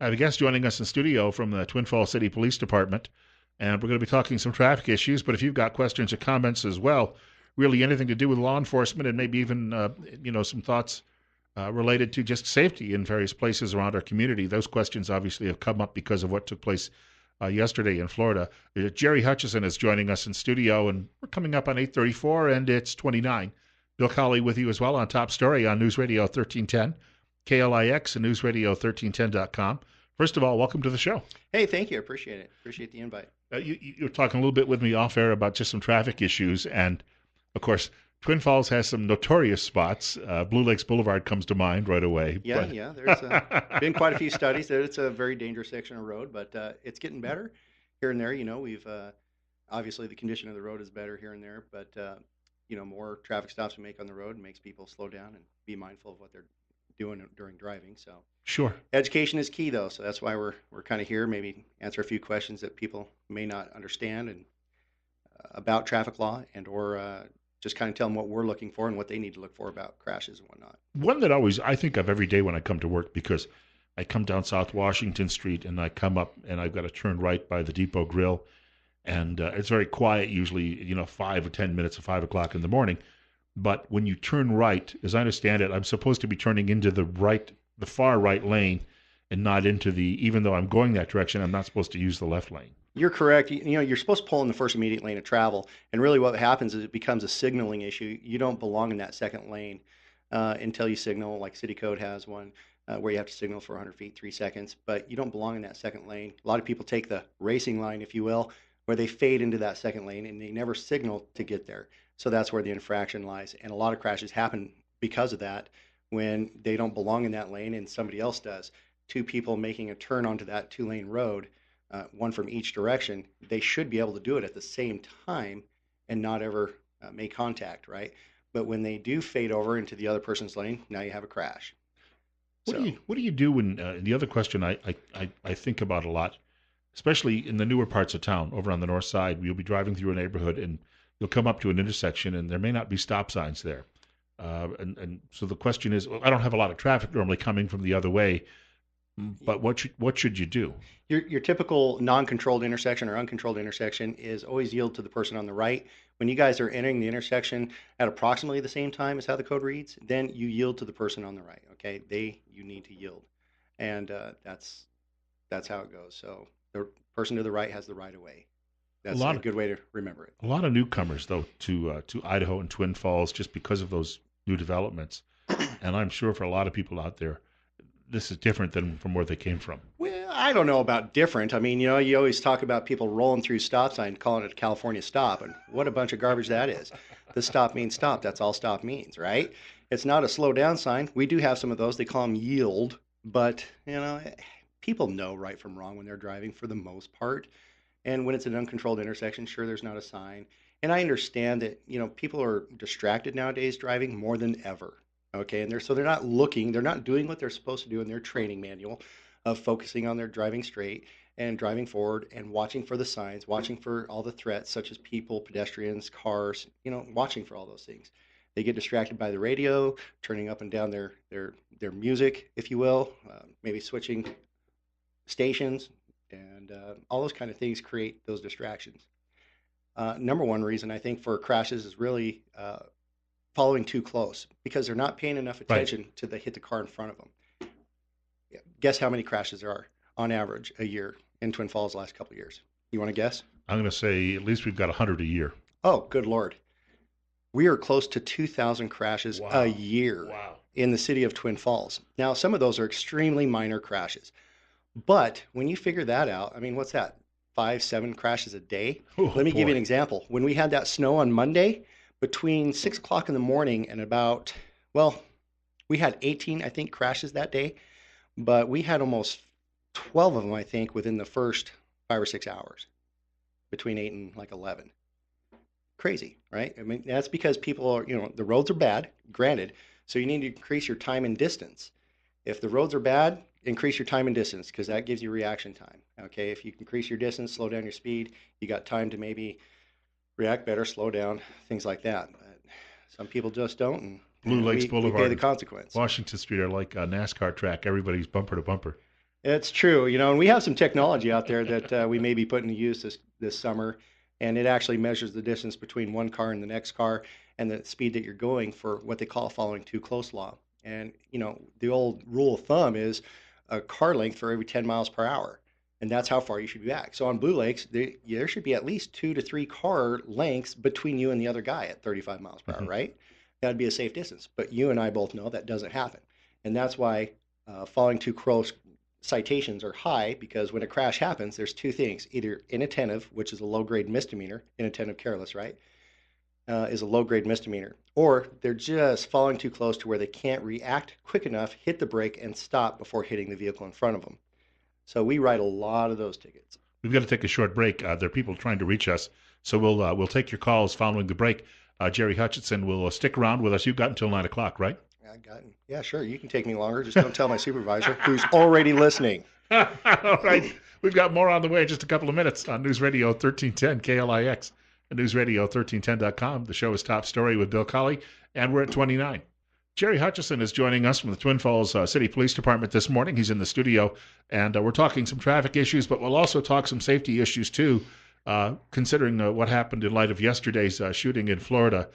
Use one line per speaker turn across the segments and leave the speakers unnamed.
I have a guest joining us in studio from the Twin Falls City Police Department, and we're going to be talking some traffic issues. But if you've got questions or comments as well, really anything to do with law enforcement and maybe even some thoughts related to just safety in various places around our community, those questions obviously have come up because of what took place yesterday in Florida. Jerry Hutchison is joining us in studio, and we're coming up on 8:34, and it's 29. Bill Colley with you as well on Top Story on News Radio 1310, KLIX, and newsradio1310.com. First of all, welcome to the show.
Hey, thank you. I appreciate it. Appreciate the invite.
You were talking a little bit with me off air about just some traffic issues, and of course, Twin Falls has some notorious spots. Blue Lakes Boulevard comes to mind right away.
Yeah. There's been quite a few studies that it's a very dangerous section of road, but it's getting better here and there. We've obviously the condition of the road is better here and there, but more traffic stops we make on the road makes people slow down and be mindful of what they're doing during driving. So
sure,
education is key though, so that's why we're kind of here. Maybe answer a few questions that people may not understand and about traffic law, and or just kind of tell them what we're looking for and what they need to look for about crashes and whatnot.
One that always I think of every day when I come to work, because I come down South Washington Street and I come up and I've got to turn right by the Depot Grill, and it's very quiet usually, 5 or 10 minutes at 5 o'clock in the morning. But when you turn right, as I understand it, I'm supposed to be turning into the far right lane, and not into even though I'm going that direction, I'm not supposed to use the left lane.
You're correct. You're supposed to pull in the first immediate lane of travel, and really what happens is it becomes a signaling issue. You don't belong in that second lane until you signal, like City Code has one, where you have to signal for 100 feet, 3 seconds, but you don't belong in that second lane. A lot of people take the racing line, if you will, where they fade into that second lane, and they never signal to get there. So that's where the infraction lies, and a lot of crashes happen because of that, when they don't belong in that lane and somebody else does. Two people making a turn onto that 2-lane road, one from each direction, they should be able to do it at the same time and not ever make contact, right? But when they do fade over into the other person's lane, now you have a crash.
What do you do when the other question I think about a lot, especially in the newer parts of town, over on the north side, you'll be driving through a neighborhood and you'll come up to an intersection and there may not be stop signs there. And so the question is, I don't have a lot of traffic normally coming from the other way, but what should you do?
Your typical non-controlled intersection or uncontrolled intersection is always yield to the person on the right. When you guys are entering the intersection at approximately the same time as how the code reads, then you yield to the person on the right. Okay, you need to yield, and that's how it goes. So the person to the right has the right of way. That's a good way to remember it.
A lot of newcomers though to Idaho and Twin Falls just because of those new developments, and I'm sure for a lot of people out there, this is different than from where they came from.
Well, I don't know about different. I mean, you always talk about people rolling through stop sign, calling it a California stop, and what a bunch of garbage that is. The stop means stop. That's all stop means, right? It's not a slow down sign. We do have some of those. They call them yield, but people know right from wrong when they're driving for the most part. And when it's an uncontrolled intersection, sure, there's not a sign. And I understand that, people are distracted nowadays driving more than ever. Okay, and they're not looking, they're not doing what they're supposed to do in their training manual of focusing on their driving straight and driving forward and watching for the signs, watching for all the threats such as people, pedestrians, cars, watching for all those things. They get distracted by the radio, turning up and down their music, if you will, maybe switching stations, and all those kind of things create those distractions. Number one reason I think for crashes is really following too close, because they're not paying enough attention to hit the car in front of them. Guess how many crashes there are on average a year in Twin Falls the last couple of years? You want to guess?
I'm going to say at least we've got 100 a year.
Oh, good Lord. We are close to 2,000 crashes a year in the city of Twin Falls. Now, some of those are extremely minor crashes. But when you figure that out, I mean, what's that? 5, 7 crashes a day? Let me give you an example. When we had that snow on Monday, between 6 o'clock in the morning and we had 18, I think, crashes that day, but we had almost 12 of them, I think, within the first 5 or 6 hours, between 8 and 11. Crazy, right? I mean, that's because people are, the roads are bad, granted, so you need to increase your time and distance. If the roads are bad, increase your time and distance, because that gives you reaction time. Okay, if you increase your distance, slow down your speed, you got time to maybe react better, slow down, things like that. But some people just don't, and
Blue Lakes Boulevard,
we pay the consequence.
Washington Street are like a NASCAR track. Everybody's bumper to bumper.
It's true, and we have some technology out there that we may be putting to use this summer, and it actually measures the distance between one car and the next car and the speed that you're going for what they call following too close law. And the old rule of thumb is a car length for every 10 miles per hour, and that's how far you should be back. So on Blue Lakes, there should be at least 2 to 3 car lengths between you and the other guy at 35 miles per hour,
Mhm.
right? That'd be a safe distance. But you and I both know that doesn't happen, and that's why following too close citations are high because when a crash happens, there's two things: either inattentive, which is a low grade misdemeanor, inattentive careless, right? Is a low grade misdemeanor, or they're just falling too close to where they can't react quick enough, hit the brake, and stop before hitting the vehicle in front of them. So we write a lot of those tickets.
We've got to take a short break. There are people trying to reach us, so we'll take your calls following the break. Jerry Hutchinson will stick around with us. You've got until 9 o'clock, right?
I got it. Yeah, sure. You can take me longer. Just don't tell my supervisor who's already listening.
All right. We've got more on the way in just a couple of minutes on News Radio 1310 KLIX and newsradio1310.com. The show is Top Story with Bill Colley, and we're at 29. Jerry Hutchison is joining us from the Twin Falls City Police Department this morning. He's in the studio, and we're talking some traffic issues, but we'll also talk some safety issues too, considering what happened in light of yesterday's shooting in Florida.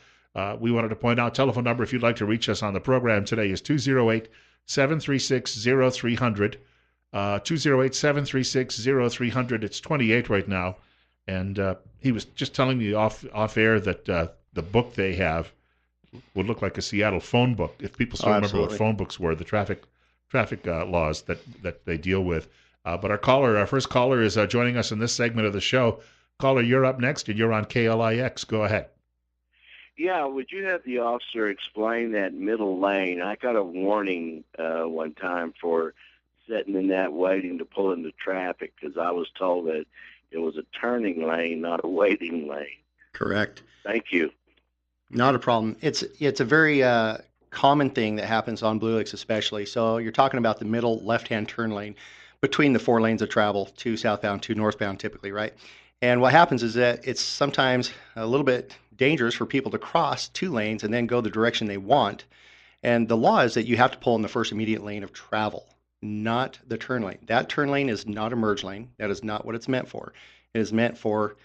We wanted to point out, telephone number if you'd like to reach us on the program today is 208-736-0300. 208-736-0300. It's 28 right now. And he was just telling me off air that the book they have would look like a Seattle phone book. If people still remember what phone books were, the traffic laws that they deal with. But our first caller is joining us in this segment of the show. Caller, you're up next, and you're on KLIX. Go ahead.
Yeah, would you have the officer explain that middle lane? I got a warning one time for sitting in that waiting to pull into traffic because I was told that it was a turning lane, not a waiting lane.
Correct.
Thank you.
Not a problem. It's a very common thing that happens on Blue Lakes especially. So you're talking about the middle left-hand turn lane between the 4 lanes of travel, two southbound, two northbound typically, right? And what happens is that it's sometimes a little bit dangerous for people to cross 2 lanes and then go the direction they want. And the law is that you have to pull in the first immediate lane of travel, not the turn lane. That turn lane is not a merge lane. That is not what it's meant for. It is meant for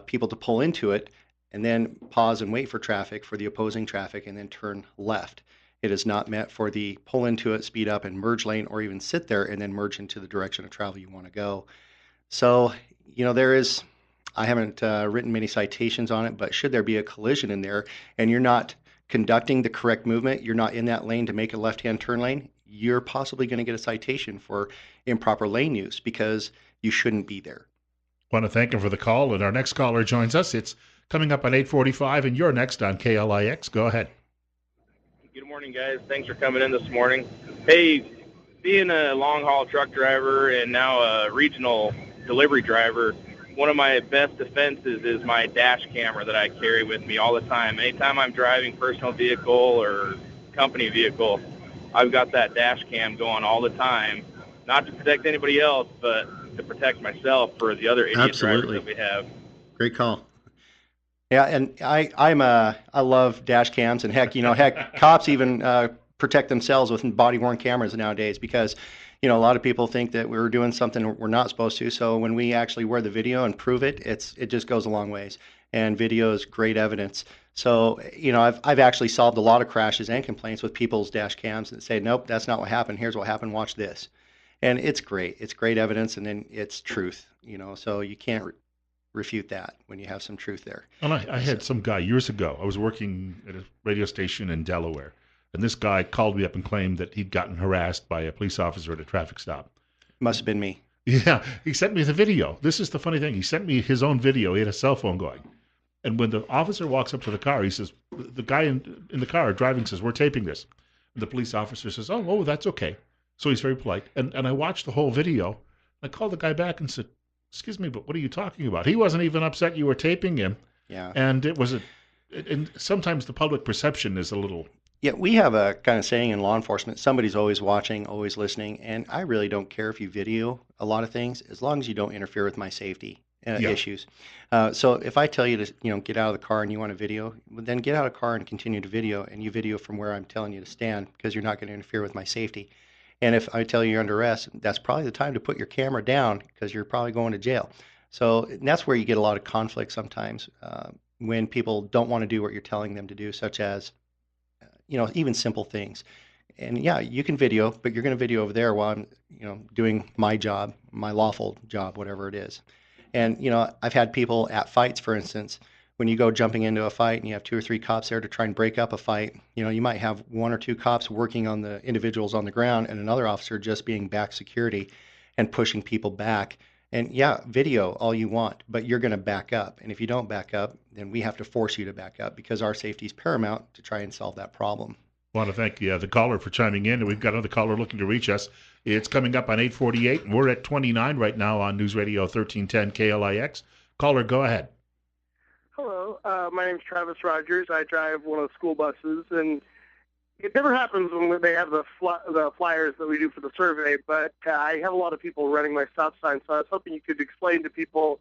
people to pull into it and then pause and wait for traffic, for the opposing traffic, and then turn left. It is not meant for the pull into it, speed up, and merge lane, or even sit there and then merge into the direction of travel you want to go. So, I haven't written many citations on it, but should there be a collision in there and you're not conducting the correct movement, you're not in that lane to make a left-hand turn lane, you're possibly going to get a citation for improper lane use because you shouldn't be there.
Want to thank him for the call, and our next caller joins us. It's coming up on 8:45, and you're next on KLIX. Go ahead.
Good morning, guys. Thanks for coming in this morning. Hey, being a long-haul truck driver and now a regional delivery driver, one of my best defenses is my dash camera that I carry with me all the time. Anytime I'm driving personal vehicle or company vehicle, I've got that dash cam going all the time, not to protect anybody else, but to protect myself for the other idiot drivers that we have.
Great call. Yeah, and I love dash cams, and heck, cops even protect themselves with body-worn cameras nowadays because a lot of people think that we're doing something we're not supposed to. So when we actually wear the video and prove it, it just goes a long ways. And video is great evidence. So I've actually solved a lot of crashes and complaints with people's dash cams that say, nope, that's not what happened. Here's what happened. Watch this. And it's great. It's great evidence, and then it's truth. So you can't refute that when you have some truth there.
And I had some guy years ago. I was working at a radio station in Delaware, and this guy called me up and claimed that he'd gotten harassed by a police officer at a traffic stop.
Must have been me.
Yeah, he sent me the video. This is the funny thing. He sent me his own video. He had a cell phone going. And when the officer walks up to the car, he says, the guy in the car driving says, we're taping this. And the police officer says, oh, that's okay. So he's very polite. And I watched the whole video. I called the guy back and said, excuse me, but what are you talking about? He wasn't even upset you were taping him.
Yeah.
And and sometimes the public perception is a little.
Yeah, we have a kind of saying in law enforcement, somebody's always watching, always listening. And I really don't care if you video a lot of things, as long as you don't interfere with my safety issues. So if I tell you to, get out of the car and you want a video, then get out of the car and continue to video, and you video from where I'm telling you to stand because you're not going to interfere with my safety. And if I tell you you're under arrest, that's probably the time to put your camera down because you're probably going to jail. So that's where you get a lot of conflict sometimes when people don't want to do what you're telling them to do, such as, even simple things. And yeah, you can video, but you're going to video over there while I'm, doing my job, my lawful job, whatever it is. And, I've had people at fights, for instance, when you go jumping into a fight and you have 2 or 3 cops there to try and break up a fight, you might have 1 or 2 cops working on the individuals on the ground and another officer just being back security and pushing people back. And yeah, video all you want, but you're going to back up. And if you don't back up, then we have to force you to back up because our safety is paramount to try and solve that problem.
I want to thank the caller for chiming in, and we've got another caller looking to reach us. It's coming up on 8:48, and we're at 29 right now on News Radio 1310 KLIX. Caller, go ahead.
Hello, my name's Travis Rogers. I drive one of the school buses, and it never happens when they have the flyers that we do for the survey, but I have a lot of people running my stop sign, so I was hoping you could explain to people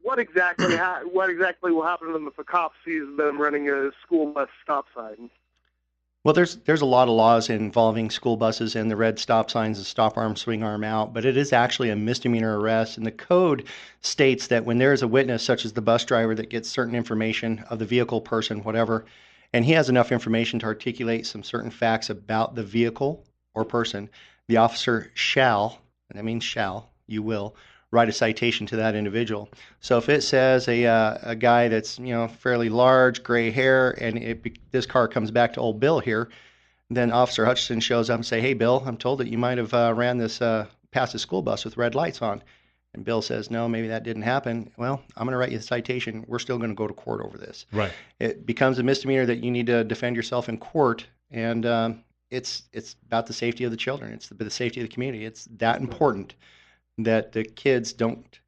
what exactly will happen to them if a cop sees them running a school bus stop sign.
Well, there's a lot of laws involving school buses and the red stop signs, the stop arm, swing arm out, but it is actually a misdemeanor arrest. And the code states that when there is a witness, such as the bus driver, that gets certain information of the vehicle, person, whatever, and he has enough information to articulate some certain facts about the vehicle or person, the officer shall, and that means shall, you will, write a citation to that individual. So if it says a guy that's fairly large, gray hair, and this car comes back to old Bill here, then Officer Hutchinson shows up and say, "Hey Bill, I'm told that you might have ran this past the school bus with red lights on." And Bill says, "No, maybe that didn't happen." Well, I'm going to write you a citation. We're still going to go to court over this.
Right.
It becomes a misdemeanor that you need to defend yourself in court, and it's about the safety of the children. It's the safety of the community. It's that important that the kids don't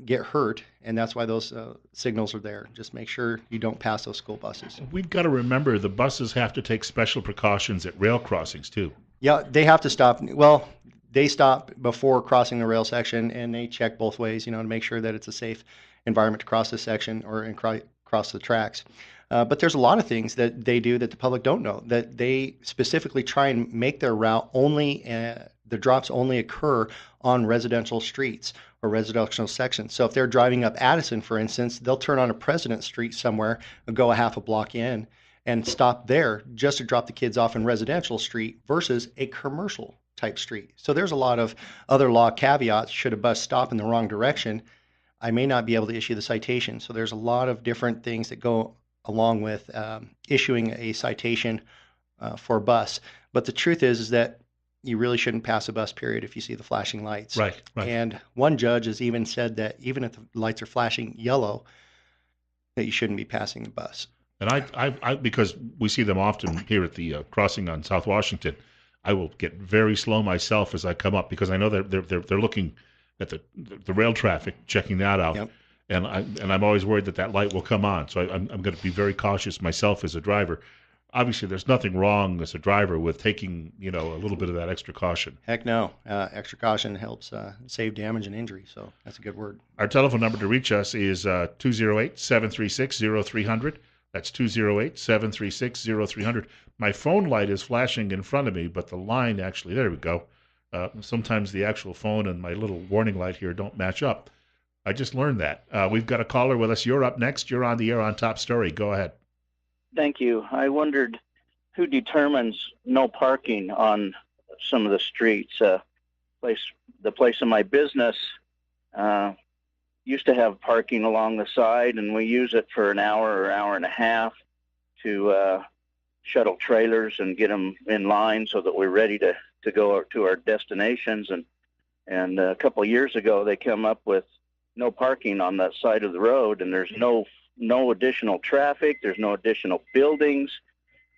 get hurt, and that's why those signals are there. Just make sure you don't pass those school buses.
We've got to remember the buses have to take special precautions at rail crossings, too.
Yeah, they have to stop. Well, they stop before crossing the rail section, and they check both ways, to make sure that it's a safe environment to cross this section or cross the tracks. But there's a lot of things that they do that the public don't know, that they specifically try and make their route only, the drops only occur on residential streets or residential sections. So if they're driving up Addison, for instance, they'll turn on a President Street somewhere and go a half a block in and stop there just to drop the kids off in residential street versus a commercial type street. So there's a lot of other law caveats. Should a bus stop in the wrong direction, I may not be able to issue the citation. So there's a lot of different things that go along with issuing a citation for a bus. But the truth is that you really shouldn't pass a bus, period, if you see the flashing lights.
Right.
And one judge has even said that even if the lights are flashing yellow, that you shouldn't be passing the bus.
And I because we see them often here at the crossing on South Washington, I will get very slow myself as I come up because I know that they're looking at the rail traffic, checking that out.
Yep.
And I'm always worried that light will come on. So I'm going to be very cautious myself as a driver. Obviously, there's nothing wrong as a driver with taking, a little bit of that extra caution.
Heck no. Extra caution helps save damage and injury, so that's a good word.
Our telephone number to reach us is 208-736-0300. That's 208-736-0300. My phone light is flashing in front of me, but the line actually, there we go. Sometimes the actual phone and my little warning light here don't match up. I just learned that. We've got a caller with us. You're up next. You're on the air on Top Story. Go ahead.
Thank you. I wondered who determines no parking on some of the streets. The place of my business used to have parking along the side, and we use it for an hour or hour and a half to shuttle trailers and get them in line so that we're ready to go to our destinations. And a couple of years ago, they came up with no parking on that side of the road, and there's no additional traffic, there's no additional buildings,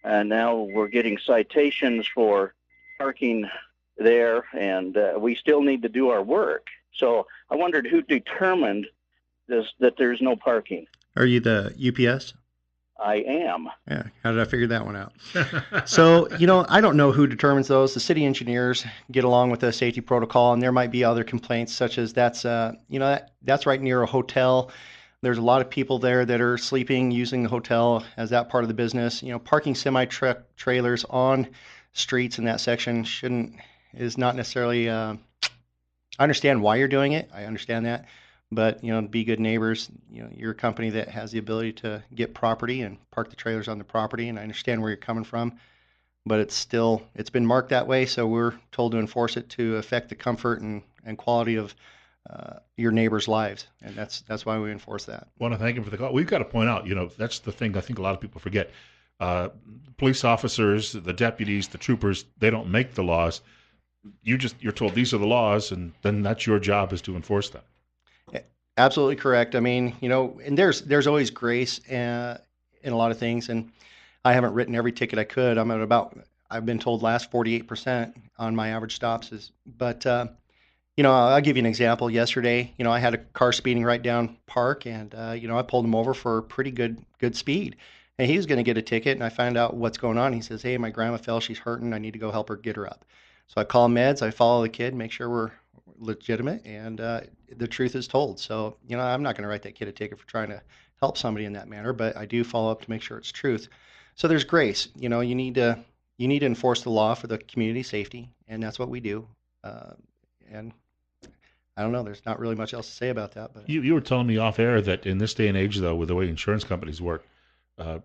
and now we're getting citations for parking there, and we still need to do our work. So I wondered who determined that there's no parking.
Are you the UPS?
I am.
Yeah, how did I figure that one out? So, I don't know who determines those. The city engineers get along with the safety protocol, and there might be other complaints such as that's right near a hotel. There's a lot of people there that are sleeping, using the hotel as that part of the business. Parking semi-truck trailers on streets in that section is not necessarily. I understand why you're doing it. I understand that, but be good neighbors. You're a company that has the ability to get property and park the trailers on the property, and I understand where you're coming from. But it's been marked that way, so we're told to enforce it to affect the comfort and quality of your neighbors' lives, and that's why we enforce that.
Want to thank him for the call. We've got to point out, that's the thing I think a lot of people forget. Uh, Police officers, the deputies, the troopers, they don't make the laws. You're told these are the laws, and then that's your job is to enforce them.
Absolutely correct. I mean, and there's always grace in a lot of things, and I haven't written every ticket I could. I've been told last 48% on my average stops but I'll give you an example. Yesterday, I had a car speeding right down Park, and I pulled him over for pretty good speed, and he was going to get a ticket, and I found out what's going on. He says, "Hey, my grandma fell. She's hurting. I need to go help her get her up." So I call meds. I follow the kid, make sure we're legitimate, and the truth is told. So I'm not going to write that kid a ticket for trying to help somebody in that manner, but I do follow up to make sure it's truth. So there's grace. You need to enforce the law for the community safety, and that's what we do. And I don't know. There's not really much else to say about that. But
you were telling me off air that in this day and age, though, with the way insurance companies work,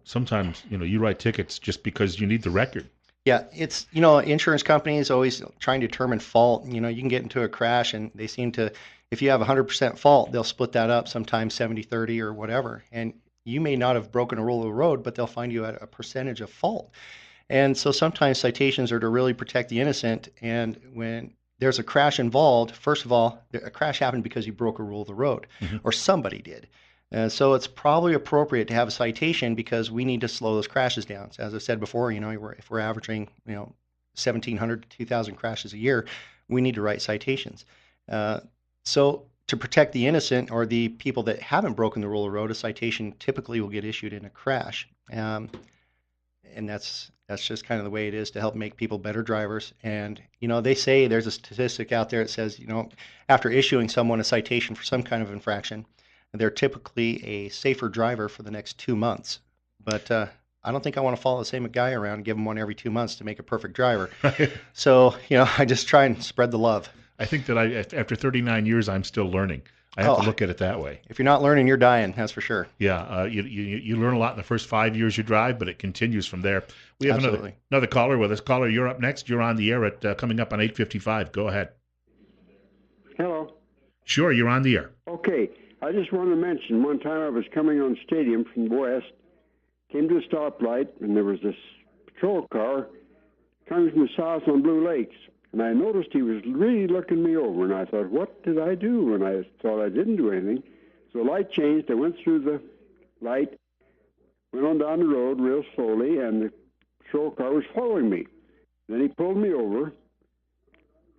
sometimes you write tickets just because you need the record.
Yeah, it's insurance companies always trying to determine fault. You can get into a crash, and they seem to, if you have 100% fault, they'll split that up, sometimes 70-30 or whatever. And you may not have broken a rule of the road, but they'll find you at a percentage of fault. And so sometimes citations are to really protect the innocent. And when there's a crash involved, first of all, a crash happened because you broke a rule of the road, or somebody did. So it's probably appropriate to have a citation because we need to slow those crashes down. So as I said before, if we're averaging 1,700 to 2,000 crashes a year, we need to write citations. So to protect the innocent or the people that haven't broken the rule of the road, a citation typically will get issued in a crash. And that's just kind of the way it is to help make people better drivers. And they say there's a statistic out there that says after issuing someone a citation for some kind of infraction, they're typically a safer driver for the next 2 months. But I don't think I want to follow the same guy around and give him one every 2 months to make a perfect driver. So I just try and spread the love.
I think that after 39 years, I'm still learning. I have to look at it that way.
If you're not learning, you're dying. That's for sure.
Yeah, you learn a lot in the first 5 years you drive, but it continues from there. We have
Absolutely.
another caller with us. Caller, you're up next. You're on the air at coming up on 8:55. Go ahead.
Hello.
Sure, you're on the air.
Okay. I just want to mention one time I was coming on Stadium from the west, came to a stoplight, and there was this patrol car coming from the south on Blue Lakes. And I noticed he was really looking me over, and I thought, what did I do? And I thought I didn't do anything. So the light changed. I went through the light, went on down the road real slowly, and the patrol car was following me. Then he pulled me over,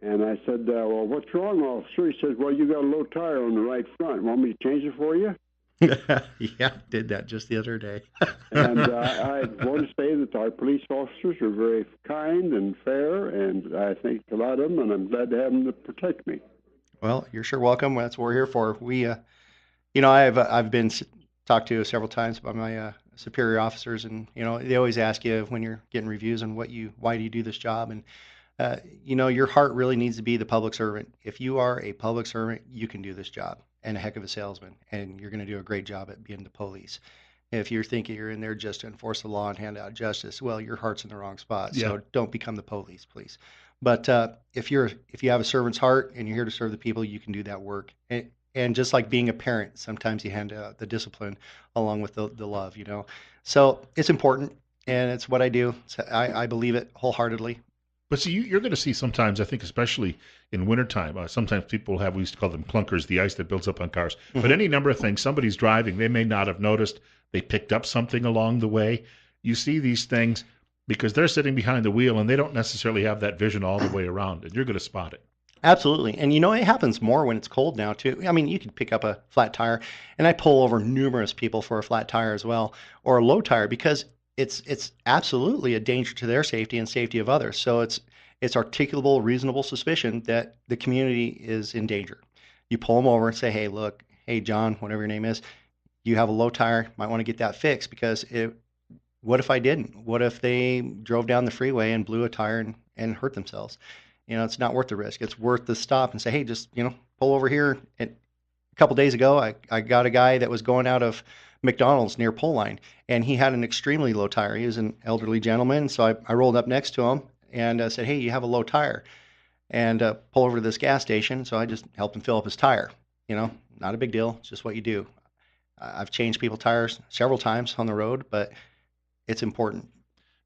and I said, well, what's wrong, officer? He said, well, you got a low tire on the right front. Want me to change it for you?
Yeah, did that just the other day.
And I want to say that our police officers are very kind and fair, and I think a lot of them, and I'm glad to have them to protect me.
Well, you're sure welcome. That's what we're here for. We, I've been talked to several times by my superior officers, and they always ask you when you're getting reviews on why do you do this job, and your heart really needs to be the public servant. If you are a public servant, you can do this job, and a heck of a salesman, and you're going to do a great job at being the police. If you're thinking you're in there just to enforce the law and hand out justice, well, your heart's in the wrong spot.
Yeah.
So don't become the police, please. But if you have a servant's heart and you're here to serve the people, you can do that work. And just like being a parent, sometimes you hand out the discipline along with the love. So it's important, and it's what I do. So I believe it wholeheartedly.
But see, you're going to see sometimes, I think, especially in wintertime, sometimes people we used to call them clunkers, the ice that builds up on cars. Mm-hmm. But any number of things, somebody's driving, they may not have noticed, they picked up something along the way. You see these things because they're sitting behind the wheel and they don't necessarily have that vision all the way around, and you're going to spot it.
Absolutely. And it happens more when it's cold now, too. I mean, you can pick up a flat tire, and I pull over numerous people for a flat tire as well, or a low tire, because it's absolutely a danger to their safety and safety of others. So it's articulable, reasonable suspicion that the community is in danger. You pull them over and say, hey, John, whatever your name is, you have a low tire, might want to get that fixed, because what if I didn't? What if they drove down the freeway and blew a tire and hurt themselves? It's not worth the risk. It's worth the stop and say, hey, just, pull over here. And a couple days ago, I got a guy that was going out of McDonald's near pole line, and he had an extremely low tire. He was an elderly gentleman, so I rolled up next to him and said, hey, you have a low tire, and pull over to this gas station. So I just helped him fill up his tire. Not a big deal. It's just what you do. I've changed people's tires several times on the road, but it's important.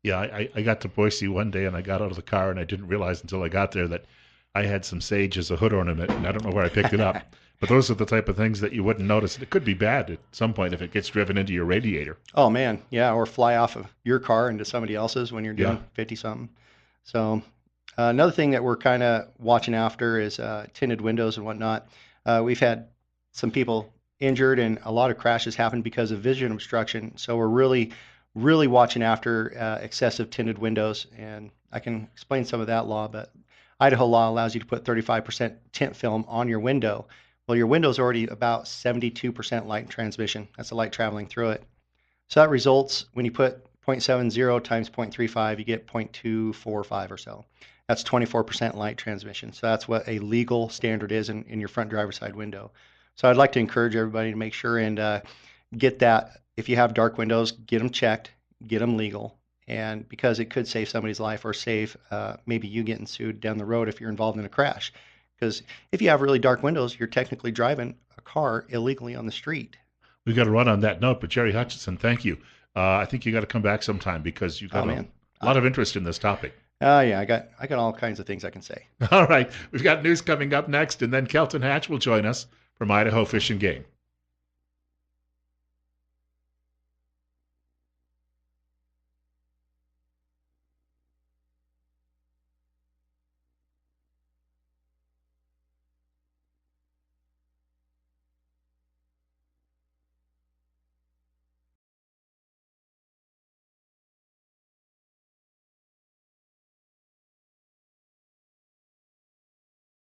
Yeah, I got to Boise one day and I got out of the car and I didn't realize until I got there that I had some sage as a hood ornament, and I don't know where I picked it up. But those are the type of things that you wouldn't notice. It could be bad at some point if it gets driven into your radiator.
Oh man, yeah, or fly off of your car into somebody else's when you're doing
Yeah.
50 something. So another thing that we're kind of watching after is tinted windows and whatnot. We've had some people injured and a lot of crashes happen because of vision obstruction. So we're really, really watching after excessive tinted windows. And I can explain some of that law, but Idaho law allows you to put 35% tint film on your window. Well, your window's already about 72% light transmission. That's the light traveling through it. So that results, when you put 0.70 times 0.35, you get 0.245 or so. That's 24% light transmission. So that's what a legal standard is in your front driver's side window. So I'd like to encourage everybody to make sure and get that. If you have dark windows, get them checked, get them legal, and because it could save somebody's life or save maybe you getting sued down the road if you're involved in a crash. Because if you have really dark windows, you're technically driving a car illegally on the street.
We've got to run on that note, but Jerry Hutchinson, thank you. I think you got to come back sometime because you've got a lot of interest in this topic.
Yeah, I got all kinds of things I can say.
All right, we've got news coming up next, and then Kelton Hatch will join us from Idaho Fish and Game.